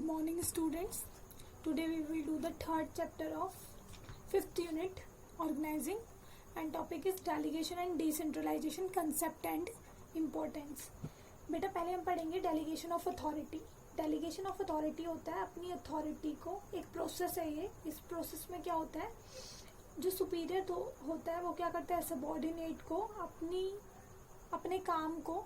Good morning, students. Today we will do the third chapter of fifth unit, organizing, and topic is delegation and decentralization concept and importance. बेटा पहले हम पढ़ेंगे delegation of authority. Delegation of authority होता है अपनी authority को, एक process है ये. इस प्रोसेस में क्या होता है, जो सुपीरियर होता है वो क्या करता है, सबऑर्डिनेट को अपने काम को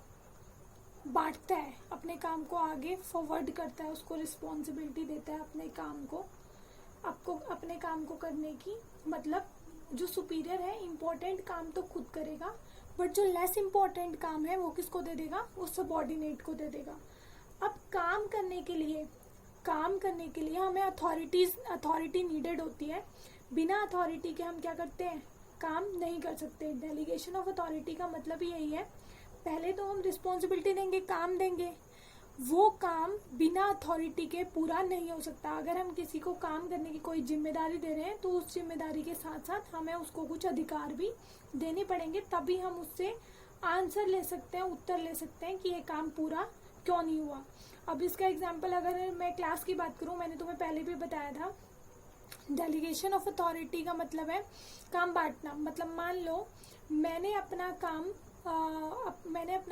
बांटता है, अपने काम को आगे फॉरवर्ड करता है, उसको रिस्पॉन्सिबिलिटी देता है अपने काम को, आपको अपने काम को करने की. मतलब जो सुपीरियर है इम्पोर्टेंट काम तो खुद करेगा, बट जो लेस इम्पोर्टेंट काम है वो किसको दे देगा, वो सबऑर्डिनेट को दे देगा. अब काम करने के लिए हमें अथॉरिटी नीडेड होती है. बिना अथॉरिटी के हम क्या करते हैं, काम नहीं कर सकते. डेलीगेशन ऑफ अथॉरिटी का मतलब ही यही है, पहले तो हम रिस्पॉन्सिबिलिटी देंगे, काम देंगे, वो काम बिना अथॉरिटी के पूरा नहीं हो सकता. अगर हम किसी को काम करने की कोई जिम्मेदारी दे रहे हैं तो उस जिम्मेदारी के साथ साथ हमें उसको कुछ अधिकार भी देने पड़ेंगे, तभी हम उससे आंसर ले सकते हैं, उत्तर ले सकते हैं कि ये काम पूरा क्यों नहीं हुआ. अब इसका एग्जाम्पल अगर मैं क्लास की बात करूं, मैंने तुम्हें पहले भी बताया था, डेलीगेशन ऑफ अथॉरिटी का मतलब है काम बांटना. मतलब मान लो मैंने अपना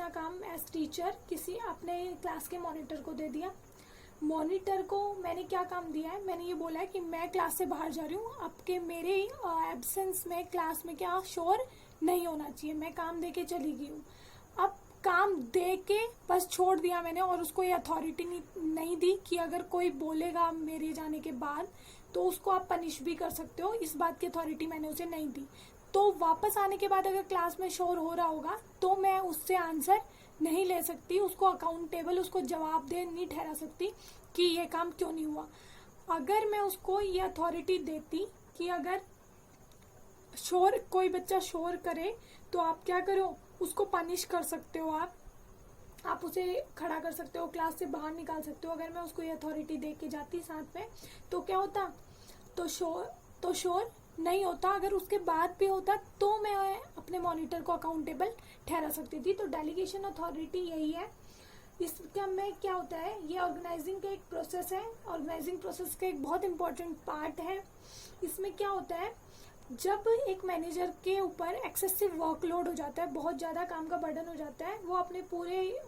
काम एज टीचर किसी अपने क्लास के मॉनिटर को दे दिया. मॉनिटर को मैंने क्या काम दिया है, मैंने ये बोला है कि मैं क्लास से बाहर जा रही हूँ, आपके मेरे एब्सेंस में क्लास में क्या शोर नहीं होना चाहिए. मैं काम दे के चली गई हूँ. अब काम दे के बस छोड़ दिया मैंने और उसको ये अथॉरिटी नहीं दी कि अगर कोई बोलेगा मेरे जाने के बाद तो उसको आप पनिश भी कर सकते हो. इस बात की अथॉरिटी मैंने उसे नहीं दी. तो वापस आने के बाद अगर क्लास में शोर हो रहा होगा तो मैं उससे आंसर नहीं ले सकती, उसको अकाउंटेबल, उसको जवाबदेह नहीं ठहरा सकती कि ये काम क्यों नहीं हुआ. अगर मैं उसको ये अथॉरिटी देती कि अगर कोई बच्चा शोर करे तो आप क्या करो, उसको पनिश कर सकते हो, आप उसे खड़ा कर सकते हो, क्लास से बाहर निकाल सकते हो. अगर मैं उसको ये अथॉरिटी दे के जाती साथ में तो क्या होता, तो शोर नहीं होता. अगर उसके बाद भी होता तो मैं अपने मॉनिटर को अकाउंटेबल ठहरा सकती थी. तो डेलीगेशन अथॉरिटी यही है. इसका में क्या होता है, ये ऑर्गेनाइजिंग का एक प्रोसेस है. ऑर्गेनाइजिंग प्रोसेस का एक बहुत इंपॉर्टेंट पार्ट है. इसमें क्या होता है, जब एक मैनेजर के ऊपर एक्सेसिव वर्कलोड हो जाता है, बहुत ज़्यादा काम का बर्डन हो जाता है, वो अपने पूरे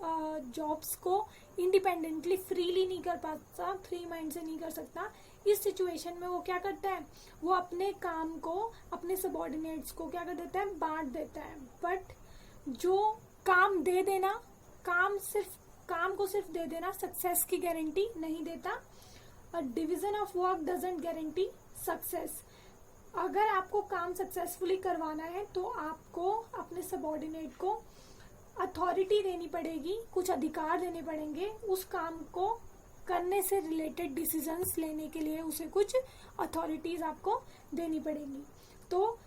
जॉब्स को इंडिपेंडेंटली फ्रीली नहीं कर पाता, फ्री माइंड से नहीं कर सकता. इस सिचुएशन में वो क्या करता है, वो अपने काम को अपने सबऑर्डिनेट्स को क्या कर देता है, बांट देता है. बट जो काम दे देना, काम को सिर्फ दे देना सक्सेस की गारंटी नहीं देता. Division of work doesn't guarantee success. अगर आपको काम सक्सेसफुली करवाना है तो आपको अपने सबऑर्डिनेट को अथॉरिटी देनी पड़ेगी, कुछ अधिकार देने पड़ेंगे. उस काम को करने से रिलेटेड डिसीजंस लेने के लिए उसे कुछ अथॉरिटीज आपको देनी पड़ेंगी. तो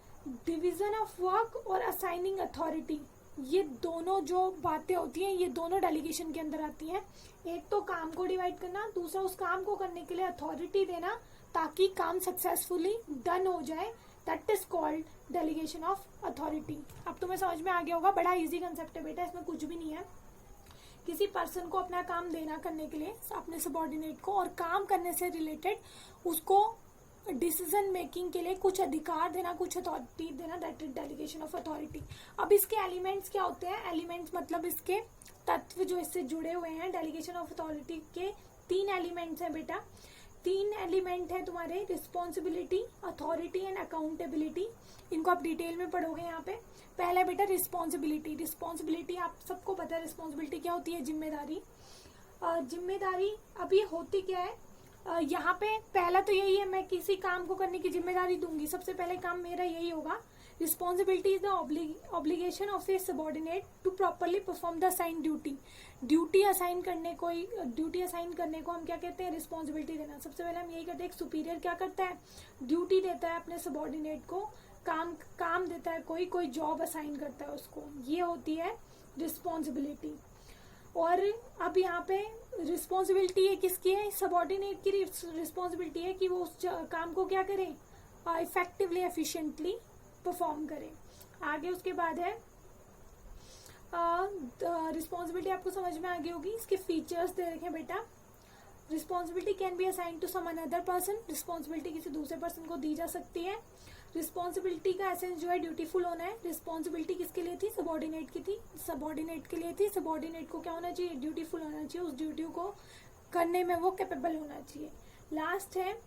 डिवीजन ऑफ वर्क और असाइनिंग अथॉरिटी, ये दोनों जो बातें होती हैं ये दोनों डेलीगेशन के अंदर आती हैं. एक तो काम को डिवाइड करना, दूसरा उस काम को करने के लिए अथॉरिटी देना ताकि काम सक्सेसफुली डन हो जाए. That is called delegation of authority. अब तुम्हें समझ में आ गया होगा, बड़ा इजी कंसेप्ट है बेटा, इसमें कुछ भी नहीं है. किसी पर्सन को अपना काम देना करने के लिए अपने सबऑर्डिनेट को, और काम करने से रिलेटेड उसको डिसीजन मेकिंग के लिए कुछ अधिकार देना, कुछ अथॉरिटी देना, that is delegation of authority. अब इसके एलिमेंट्स क्या होते हैं, एलिमेंट्स मतलब इसके तत्व जो इससे जुड़े हुए हैं. डेलीगेशन ऑफ अथॉरिटी के 3 एलिमेंट्स हैं बेटा. 3 एलिमेंट है तुम्हारे, रिस्पॉन्सिबिलिटी, अथॉरिटी एंड अकाउंटेबिलिटी. इनको आप डिटेल में पढ़ोगे यहाँ पे. पहला बेटा रिस्पॉन्सिबिलिटी. रिस्पॉन्सिबिलिटी आप सबको पता है, रिस्पॉन्सिबिलिटी क्या होती है, जिम्मेदारी. जिम्मेदारी अब ये होती क्या है, यहाँ पे पहला तो यही है, मैं किसी काम को करने की जिम्मेदारी दूंगी, सबसे पहले काम मेरा यही होगा. Responsibility is the obligation of a subordinate to properly perform the assign duty. Duty assign करने को हम क्या कहते हैं, रिस्पॉन्सिबिलिटी देना. सबसे पहले हम यही करते हैं, एक सुपीरियर क्या करता है, ड्यूटी देता है अपने सबऑर्डिनेट को, काम देता है, कोई जॉब असाइन करता है उसको, ये होती है रिस्पॉन्सिबिलिटी. और अब यहाँ पे रिस्पॉन्सिबिलिटी है किसकी है, सबऑर्डिनेट की रिस्पॉन्सिबिलिटी है कि वो उस काम को क्या करे, इफेक्टिवली एफिशिएंटली परफॉर्म करे. आगे उसके बाद है रिस्पॉन्सिबिलिटी. आपको समझ में आ गई होगी. इसके फीचर्स दे रखे हैं बेटा. Responsibility can be assign to some another person, responsibility किसी दूसरे पर्सन को दी जा सकती है। रिस्पॉन्सिबिलिटी का एसेंस जो है ड्यूटीफुल होना है। रिस्पॉन्सिबिलिटी किसके लिए थी, सबॉर्डिनेट की थी, सबॉर्डिनेट के लिए थी। सबॉर्डिनेट को क्या होना चाहिए, ड्यूटीफुल होना चाहिए, उस ड्यूटी को करने में वो कैपेबल होना चाहिए। लास्ट है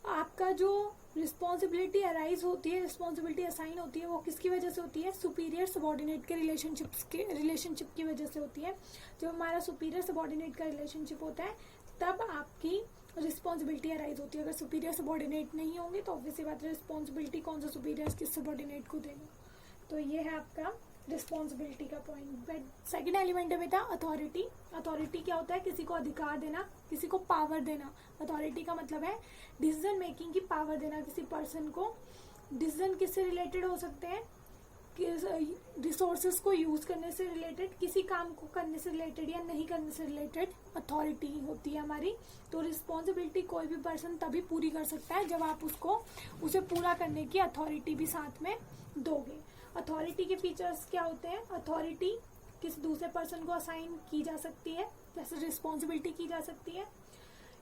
आपका जो रिस्पॉन्सिबिलिटी अराइज होती है, रिस्पॉन्सिबिलिटी असाइन होती है, वो किसकी वजह से होती है, सुपीरियर सबॉर्डिनेट के रिलेशनशिप की वजह से होती है। जब हमारा सुपीरियर सबॉर्डिनेट का रिलेशनशिप होता है तब आपकी रिस्पॉन्सिबिलिटी अराइज होती है। अगर सुपीरियर सबॉर्डिनेट नहीं होंगे तो ऑब्वियसली बात है रिस्पॉन्सिबिलिटी कौन सा सुपीरियर किस सबॉर्डिनेट को देगा। तो ये है आपका रिस्पॉन्सिबिलिटी का पॉइंट। सेकंड एलिमेंट है बेटा अथॉरिटी। अथॉरिटी क्या होता है, किसी को अधिकार देना, किसी को पावर देना। अथॉरिटी का मतलब है डिसीजन मेकिंग की पावर देना किसी पर्सन को। डिसीजन किससे रिलेटेड हो सकते हैं, रिसोर्सेज को यूज करने से रिलेटेड, किसी काम को करने से रिलेटेड या नहीं करने से रिलेटेड अथॉरिटी होती है हमारी। तो रिस्पॉन्सिबिलिटी कोई भी पर्सन तभी पूरी कर सकता है जब आप उसे पूरा करने की अथॉरिटी भी साथ में दोगे। अथॉरिटी के फीचर्स क्या होते हैं, अथॉरिटी किसी दूसरे पर्सन को असाइन की जा सकती है, जैसे रिस्पॉन्सिबिलिटी की जा सकती है।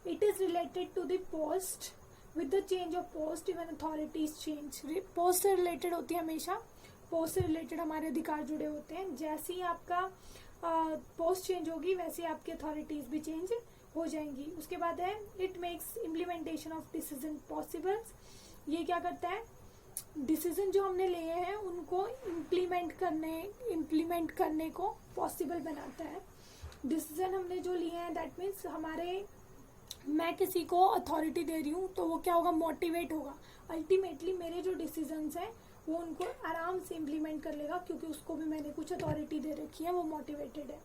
It is related to the post, with the change of post even authorities change. Post से रिलेटेड होती है हमेशा, पोस्ट से रिलेटेड हमारे अधिकार जुड़े होते हैं। जैसे ही आपका पोस्ट चेंज होगी वैसे आपकी अथॉरिटीज भी चेंज हो जाएंगी। उसके बाद है it makes implementation of decision possible. ये क्या करता है, डिसीजन जो हमने लिए हैं उनको इम्प्लीमेंट करने को पॉसिबल बनाता है। डिसीजन हमने जो लिए हैं दैट मीन्स मैं किसी को अथॉरिटी दे रही हूँ तो वो क्या होगा, मोटिवेट होगा। अल्टीमेटली मेरे जो डिसीजंस हैं वो उनको आराम से इम्प्लीमेंट कर लेगा क्योंकि उसको भी मैंने कुछ अथॉरिटी दे रखी है, वो मोटिवेटेड है।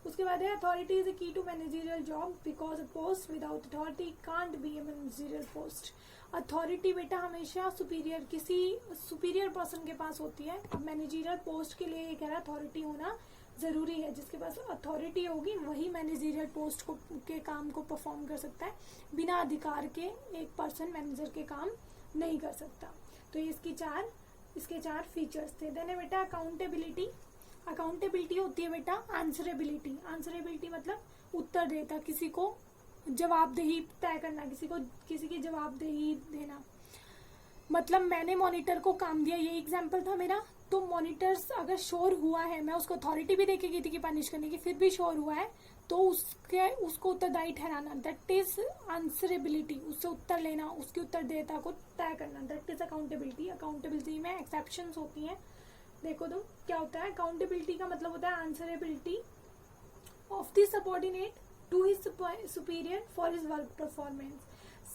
उसके बाद है authority is a key to managerial job because a post without authority can't be a managerial post. Authority बेटा हमेशा किसी सुपीरियर पर्सन के पास होती है। अब मैनेजरियल पोस्ट के लिए ये कह रहा है अथॉरिटी होना जरूरी है। जिसके पास अथॉरिटी होगी वही मैनेजरियल पोस्ट के काम को परफॉर्म कर सकता है। बिना अधिकार के एक पर्सन मैनेजर के काम नहीं कर सकता। तो ये इसके चार फीचर्स थे। देन है बेटा अकाउंटेबिलिटी। अकाउंटेबिलिटी होती है बेटा आंसरेबिलिटी। आंसरेबिलिटी मतलब उत्तरदेता, किसी को जवाबदेही तय करना, किसी की जवाबदेही देना। मतलब मैंने मॉनिटर को काम दिया, ये एग्जांपल था मेरा। तो मॉनिटर्स अगर श्योर हुआ है, मैं उसको अथॉरिटी भी देके गई थी कि पनिश करने की, फिर भी श्योर हुआ है तो उसको उत्तरदायी ठहराना, दैट इज आंसरेबिलिटी। उससे उत्तर लेना, उसकी उत्तरदेयता को तय करना, दैट इज अकाउंटेबिलिटी। अकाउंटेबिलिटी में एक्सेप्शंस होती हैं। देखो तो क्या होता है, अकाउंटेबिलिटी का मतलब होता है answerability of the subordinate to his superior for his work performance.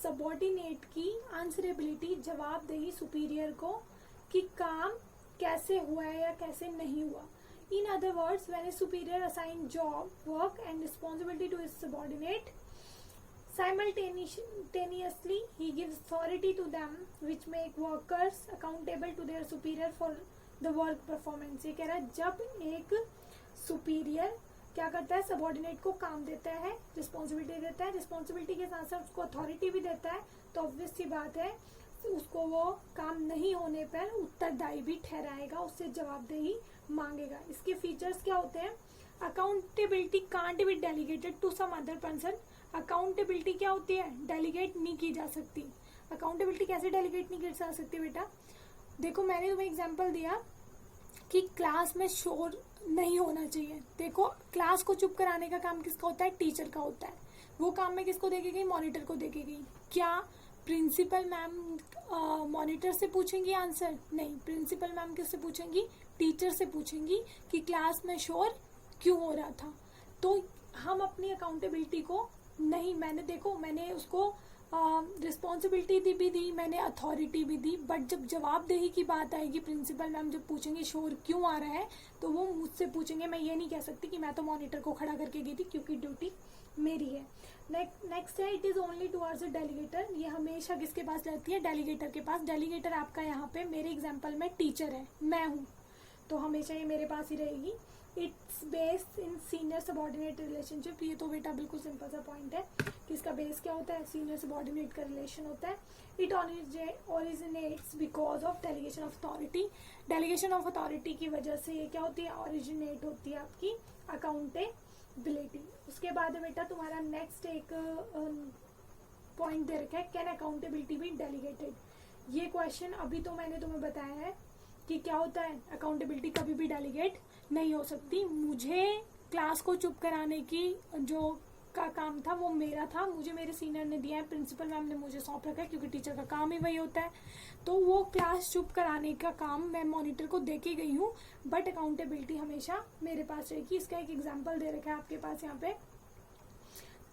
Subordinate की आंसरेबिलिटी, जवाबदेही सुपीरियर को कि काम कैसे हुआ है या कैसे नहीं हुआ। In other words, when a superior assigns job, work and responsibility to his subordinate, simultaneously he gives authority to them which make workers accountable to their superior for the work performance। ये कह रहा है जब एक superior क्या करता है, subordinate को काम देता है, रिस्पॉन्सिबिलिटी देता है, रिस्पॉन्सिबिलिटी के साथ साथ उसको अथॉरिटी भी देता है, तो ऑब्वियस सी बात है उसको वो काम नहीं होने पर उत्तरदायी भी ठहराएगा, उससे जवाबदेही मांगेगा। इसके फीचर्स क्या होते हैं, accountability can't be delegated to some other person. Accountability क्या होती है, डेलीगेट नहीं की जा सकती। अकाउंटेबिलिटी कैसे डेलीगेट नहीं की जा सकती बेटा, देखो मैंने तुम्हें एग्जांपल दिया कि क्लास में शोर नहीं होना चाहिए। देखो क्लास को चुप कराने का काम किसका होता है, टीचर का होता है। वो काम में किसको देगी गई, मॉनिटर को देगी गई। क्या प्रिंसिपल मैम मॉनिटर से पूछेंगी आंसर, नहीं। प्रिंसिपल मैम किससे पूछेंगी, टीचर से पूछेंगी कि क्लास में शोर क्यों हो रहा था। तो हम अपनी अकाउंटेबिलिटी को नहीं, मैंने उसको रिस्पॉन्सिबिलिटी भी दी, मैंने अथॉरिटी भी दी, बट जब जवाबदेही की बात आएगी, प्रिंसिपल मैम जब पूछेंगे शोर क्यों आ रहा है तो वो मुझसे पूछेंगे। मैं ये नहीं कह सकती कि मैं तो मॉनिटर को खड़ा करके गई थी क्योंकि ड्यूटी मेरी है। नेक्स्ट है it is only towards delegator. ये हमेशा किसके पास रहती है, डेलीगेटर के पास। डेलीगेटर आपका यहाँ पे मेरे एग्जाम्पल में टीचर है, मैं हूँ, तो हमेशा ये मेरे पास ही रहेगी। It's based in senior subordinate relationship. ये तो बेटा बिल्कुल सिंपल सा पॉइंट है कि इसका बेस क्या होता है, सीनियर सबॉर्डिनेट का रिलेशन होता है। It originates because of delegation of authority. Delegation of authority की वजह से ये क्या होती है, ओरिजिनेट होती है आपकी रिस्पॉन्सिबिलिटी। उसके बाद है बेटा तुम्हारा नेक्स्ट एक पॉइंट दे रखा है, कैन अकाउंटेबिलिटी बी डेलीगेटेड। ये क्वेश्चन अभी तो मैंने तुम्हें बताया है कि क्या होता है, अकाउंटेबिलिटी कभी भी डेलीगेट नहीं हो सकती। मुझे क्लास को चुप कराने की जो का काम था वो मेरा था, मुझे मेरे सीनियर ने दिया है, प्रिंसिपल मैम ने मुझे सौंप रखा है, क्योंकि टीचर का काम ही वही होता है। तो वो क्लास चुप कराने का काम मैं मॉनिटर को दे के गई हूँ, बट अकाउंटेबिलिटी हमेशा मेरे पास रहेगी। इसका एक एग्जाम्पल दे रखा है आपके पास यहाँ पे।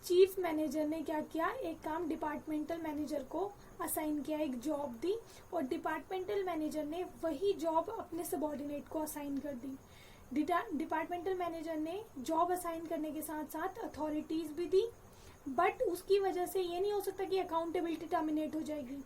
चीफ मैनेजर ने क्या किया, एक काम डिपार्टमेंटल मैनेजर को असाइन किया, एक जॉब दी, और डिपार्टमेंटल मैनेजर ने वही जॉब अपने सबॉर्डिनेट को असाइन कर दी। डिपार्टमेंटल मैनेजर ने जॉब असाइन करने के साथ साथ अथॉरिटीज भी दी, बट उसकी वजह से ये नहीं हो सकता कि अकाउंटेबिलिटी टर्मिनेट हो जाएगी।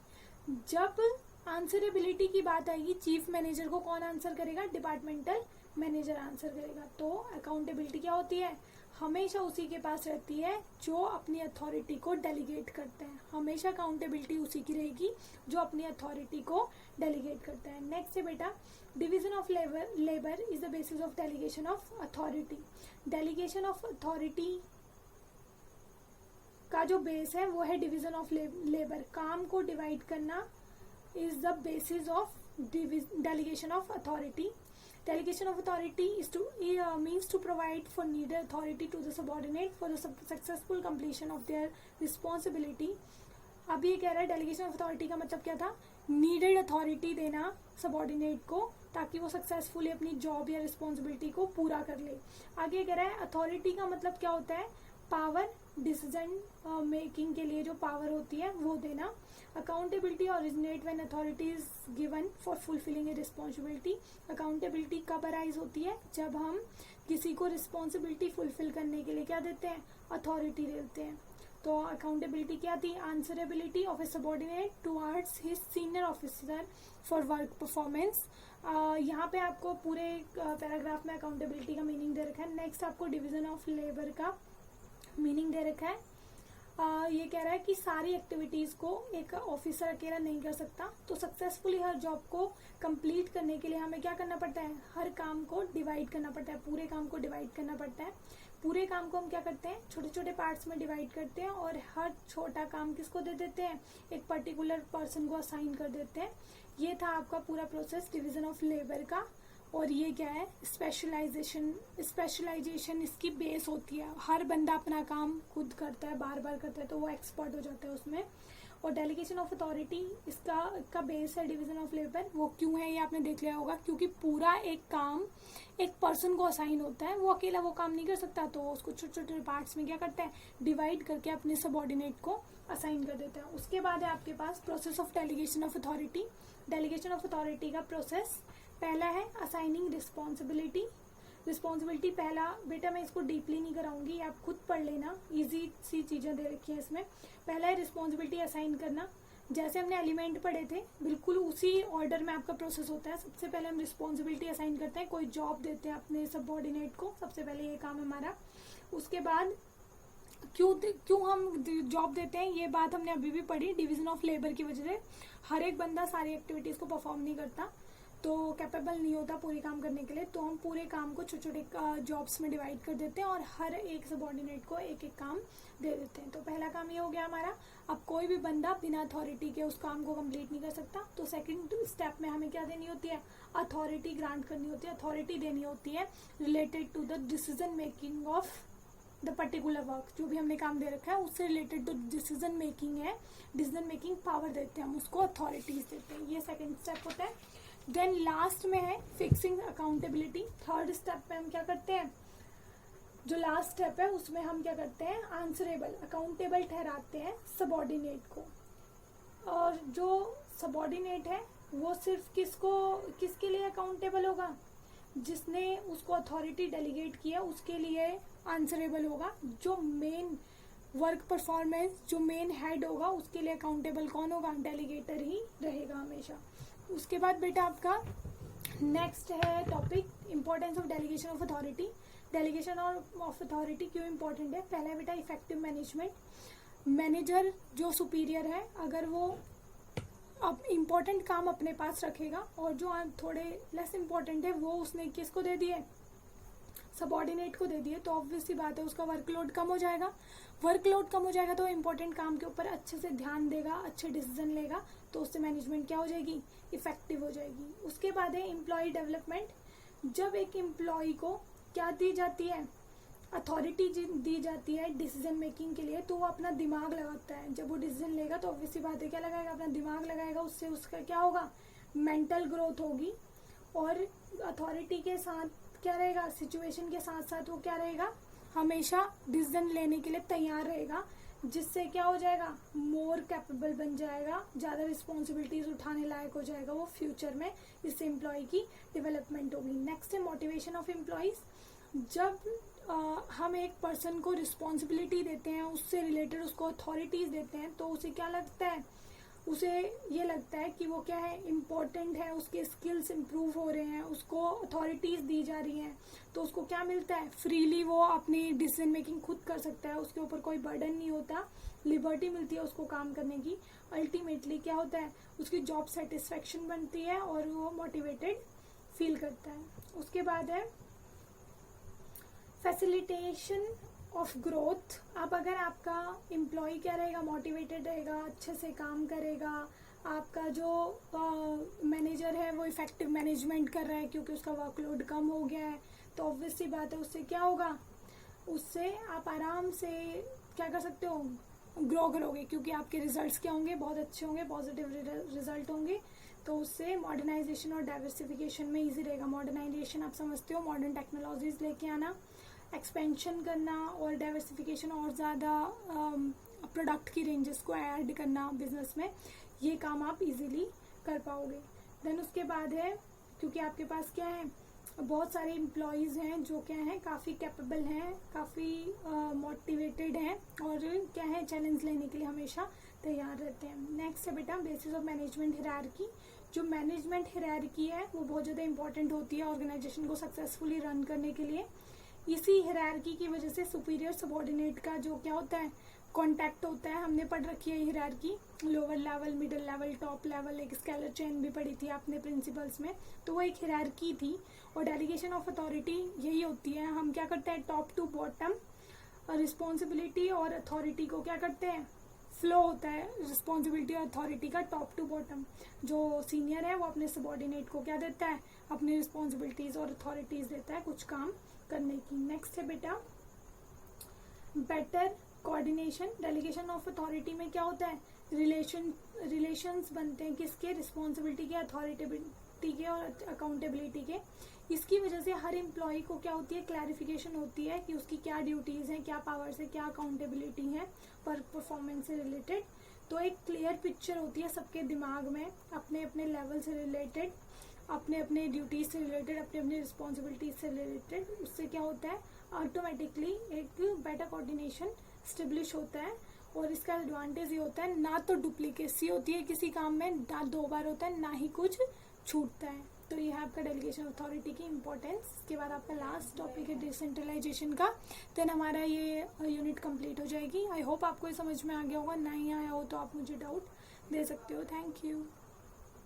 जब आंसरेबिलिटी की बात आएगी, चीफ मैनेजर को कौन आंसर करेगा, डिपार्टमेंटल मैनेजर आंसर करेगा। तो अकाउंटेबिलिटी क्या होती है, हमेशा उसी के पास रहती है जो अपनी अथॉरिटी को डेलीगेट करते हैं। हमेशा अकाउंटेबिलिटी उसी की रहेगी जो अपनी अथॉरिटी को डेलीगेट करता है। नेक्स्ट है बेटा, division of labour is the basis of delegation of authority. Delegation of authority का जो बेस है वो है डिवीजन ऑफ लेबर। काम को डिवाइड करना is the basis of delegation of authority. Delegation of authority is to means to provide for needed authority to the subordinate for the successful completion of their responsibility. अब ये कह रहा है delegation of authority का मतलब क्या था, needed authority देना सबॉर्डिनेट को ताकि वो सक्सेसफुली अपनी जॉब या रिस्पॉन्सिबिलिटी को पूरा कर ले। आगे कह रहा है अथॉरिटी का मतलब क्या होता है, पावर, डिसीजन मेकिंग के लिए जो पावर होती है वो देना। Accountability originate when authority is given for fulfilling a responsibility. Accountability कब अराइज होती है, जब हम किसी को रिस्पॉन्सिबिलिटी फुलफिल करने के लिए क्या देते हैं, अथॉरिटी देते हैं। तो अकाउंटेबिलिटी क्या थी, answerability of A subordinate towards his senior officer for work performance. यहाँ पे आपको पूरे पैराग्राफ में अकाउंटेबिलिटी का मीनिंग दे रखा है। नेक्स्ट आपको डिवीजन ऑफ लेबर का मीनिंग दे रखा है। ये कह रहा है कि सारी एक्टिविटीज को एक ऑफिसर अकेला नहीं कर सकता, तो सक्सेसफुली हर जॉब को कंप्लीट करने के लिए हमें क्या करना पड़ता है, हर काम को डिवाइड करना पड़ता है, पूरे काम को डिवाइड करना पड़ता है। पूरे काम को हम क्या करते हैं, छोटे छोटे पार्ट्स में डिवाइड करते हैं और हर छोटा काम किसको दे देते हैं, एक पर्टिकुलर पर्सन को असाइन कर देते हैं। ये था आपका पूरा प्रोसेस डिवीजन ऑफ लेबर का। और ये क्या है, स्पेशलाइजेशन। स्पेशलाइजेशन इसकी बेस होती है, हर बंदा अपना काम खुद करता है, बार बार करता है, तो वो एक्सपर्ट हो जाता है उसमें। और डेलीगेशन ऑफ अथॉरिटी इसका बेस है डिवीजन ऑफ लेबर। वो क्यों है ये आपने देख लिया होगा, क्योंकि पूरा एक काम एक पर्सन को असाइन होता है, वो अकेला वो काम नहीं कर सकता, तो उसको छोटे छोटे पार्ट्स में क्या करता है, डिवाइड करके अपने सबऑर्डिनेट को असाइन कर देता है। उसके बाद है आपके पास process of delegation of authority. Delegation of authority का प्रोसेस पहला है असाइनिंग रिस्पॉन्सिबिलिटी। रिस्पॉन्सिबिलिटी पहला, बेटा मैं इसको डीपली नहीं कराऊंगी, आप खुद पढ़ लेना, इजी सी चीजें दे रखी है इसमें। पहला है रिस्पॉन्सिबिलिटी असाइन करना, जैसे हमने एलिमेंट पढ़े थे बिल्कुल उसी ऑर्डर में आपका प्रोसेस होता है। सबसे पहले हम रिस्पॉन्सिबिलिटी असाइन करते हैं, कोई जॉब देते हैं अपने सबऑर्डिनेट को, सबसे पहले ये काम हमारा। उसके बाद क्यों हम जॉब देते हैं, ये बात हमने अभी भी पढ़ी, डिवीजन ऑफ लेबर की वजह से। हर एक बंदा सारी एक्टिविटीज को परफॉर्म नहीं करता, तो कैपेबल नहीं होता पूरे काम करने के लिए, तो हम पूरे काम को छोटे छोटे जॉब्स में डिवाइड कर देते हैं और हर एक सबऑर्डिनेट को एक एक काम दे देते हैं। तो पहला काम ये हो गया हमारा। अब कोई भी बंदा बिना अथॉरिटी के उस काम को कंप्लीट नहीं कर सकता, तो सेकंड स्टेप में हमें क्या देनी होती है, अथॉरिटी ग्रांट करनी होती है, अथॉरिटी देनी होती है related to the decision making of the particular work. जो भी हमने काम दे रखा है उससे रिलेटेड जो डिसीजन मेकिंग है, डिसीजन मेकिंग पावर देते हैं हम उसको, अथॉरिटीज देते हैं। ये सेकंड स्टेप होता है। देन लास्ट में है फिक्सिंग अकाउंटेबिलिटी। थर्ड स्टेप पे हम क्या करते हैं, जो लास्ट स्टेप है उसमें हम क्या करते हैं, आंसरेबल, अकाउंटेबल ठहराते हैं सबऑर्डिनेट को। और जो सबऑर्डिनेट है वो सिर्फ किसके लिए अकाउंटेबल होगा, जिसने उसको अथॉरिटी डेलीगेट किया उसके लिए आंसरेबल होगा। जो मेन वर्क परफॉर्मेंस, जो मेन हेड होगा उसके लिए अकाउंटेबल कौन होगा, डेलीगेटर ही रहेगा हमेशा। उसके बाद बेटा आपका नेक्स्ट है topic importance of delegation of authority. Delegation of authority क्यों इंपॉर्टेंट है, पहला है बेटा इफेक्टिव मैनेजमेंट। मैनेजर जो सुपीरियर है अगर वो अब इम्पोर्टेंट काम अपने पास रखेगा और जो थोड़े लेस इम्पोर्टेंट है वो उसने किसको दे दिए, सबॉर्डिनेट को दे दिए तो ऑब्वियस सी बात है उसका वर्कलोड कम हो जाएगा। वर्कलोड कम हो जाएगा तो इम्पोर्टेंट काम के ऊपर अच्छे से ध्यान देगा, अच्छे डिसीजन लेगा, तो उससे मैनेजमेंट क्या हो जाएगी, इफेक्टिव हो जाएगी। उसके बाद है एम्प्लॉय डेवलपमेंट। जब एक एम्प्लॉय को क्या दी जाती है, अथॉरिटी दी जाती है डिसीजन मेकिंग के लिए, तो वो अपना दिमाग लगाता है। जब वो डिसीजन लेगा तो ऑब्वियसली बात है क्या लगाएगा, अपना दिमाग लगाएगा। उससे उसका क्या होगा, मेंटल ग्रोथ होगी। और अथॉरिटी के साथ क्या रहेगा, सिचुएशन के साथ साथ वो क्या रहेगा, हमेशा डिसीजन लेने के लिए तैयार रहेगा, जिससे क्या हो जाएगा, मोर कैपेबल बन जाएगा, ज़्यादा रिस्पॉन्सिबिलिटीज उठाने लायक हो जाएगा वो फ्यूचर में। इससे एम्प्लॉय की डेवलपमेंट होगी। नेक्स्ट है मोटिवेशन ऑफ एम्प्लॉयज। जब हम एक पर्सन को रिस्पॉन्सिबिलिटी देते हैं, उससे रिलेटेड उसको अथॉरिटीज देते हैं, तो उसे क्या लगता है, उसे ये लगता है कि वो क्या है, इम्पोर्टेंट है, उसके स्किल्स इम्प्रूव हो रहे हैं, उसको अथॉरिटीज दी जा रही हैं, तो उसको क्या मिलता है, फ्रीली वो अपनी डिसीजन मेकिंग खुद कर सकता है, उसके ऊपर कोई बर्डन नहीं होता, लिबर्टी मिलती है उसको काम करने की। अल्टीमेटली क्या होता है, उसकी जॉब सेटिस्फेक्शन बनती है और वो मोटिवेटेड फील करता है। उसके बाद है फैसिलिटेशन ऑफ ग्रोथ। अब अगर आपका एम्प्लॉय क्या रहेगा, मोटिवेटेड रहेगा, अच्छे से काम करेगा, आपका जो मैनेजर है वो इफेक्टिव मैनेजमेंट कर रहा है क्योंकि उसका वर्कलोड कम हो गया है, तो ऑब्वियस सी बात है उससे क्या होगा, उससे आप आराम से क्या कर सकते हो, ग्रो करोगे, क्योंकि आपके रिजल्ट्स क्या होंगे, बहुत अच्छे होंगे, पॉजिटिव रिजल्ट होंगे। तो उससे मॉडर्नाइजेशन और डाइवर्सिफिकेशन में इजी रहेगा। मॉडर्नाइजेशन आप समझते हो, मॉडर्न टेक्नोलॉजीज लेके आना, एक्सपेंशन करना, और डाइवर्सिफिकेशन और ज़्यादा प्रोडक्ट की रेंजेस को ऐड करना बिजनेस में, ये काम आप इजीली कर पाओगे। देन उसके बाद है, क्योंकि आपके पास क्या है, बहुत सारे एम्प्लॉयज़ हैं जो क्या हैं, काफ़ी कैपेबल हैं, काफ़ी मोटिवेटेड हैं, और क्या है, चैलेंज लेने के लिए हमेशा तैयार रहते हैं। नेक्स्ट है बेटा बेसिस ऑफ मैनेजमेंट हिरार्की। जो मैनेजमेंट हिरार्की है वो बहुत ज़्यादा इंपॉर्टेंट होती है ऑर्गेनाइजेशन को सक्सेसफुली रन करने के लिए। इसी हिरार्की की वजह से सुपीरियर सबॉर्डिनेट का जो क्या होता है, कॉन्टैक्ट होता है। हमने पढ़ रखी है hierarchy, lower level, middle level, top level, एक स्केलर चेन भी पढ़ी थी आपने प्रिंसिपल्स में, तो वो एक हिरार्की थी। और डेलीगेशन ऑफ अथॉरिटी यही होती है, हम क्या करते हैं, टॉप टू बॉटम रिस्पॉन्सिबिलिटी और अथॉरिटी को क्या करते हैं, फ्लो होता है रिस्पॉन्सिबिलिटी और अथॉरिटी का टॉप टू बॉटम। जो सीनियर है वो अपने सबॉर्डिनेट को क्या देता है, अपनी रिस्पॉन्सिबिलिटीज और अथॉरिटीज देता है कुछ काम करने की। नेक्स्ट है बेटा better coordination. Delegation of authority में क्या होता है, रिलेशंस बनते हैं किसके, रिस्पॉन्सिबिलिटी के, अथॉरिटेबिलिटी के और अकाउंटेबिलिटी के। इसकी वजह से हर एम्प्लॉय को क्या होती है, क्लैरिफिकेशन होती है कि उसकी क्या ड्यूटीज हैं, क्या पावर्स है, क्या अकाउंटेबिलिटी है परफॉर्मेंस से रिलेटेड। तो एक क्लियर पिक्चर होती है सबके दिमाग में, अपने अपने लेवल से रिलेटेड, अपने अपने ड्यूटीज से रिलेटेड, अपने अपने रिस्पॉन्सिबिलिटीज से रिलेटेड। उससे क्या होता है, ऑटोमेटिकली एक बेटर कोऑर्डिनेशन स्टेब्लिश होता है। और इसका एडवांटेज ये होता है, ना तो डुप्लीकेसी होती है किसी काम में, ना दो बार होता है, ना ही कुछ छूटता है। तो ये है आपका डेलीगेशन अथॉरिटी की इंपॉर्टेंस। इसके बाद आपका लास्ट टॉपिक है डिसेंट्रलाइजेशन का। देन हमारा ये यूनिट कंप्लीट हो जाएगी। आई होप आपको ये समझ में आ गया होगा, नहीं आया हो तो आप मुझे डाउट दे सकते हो। Thank you.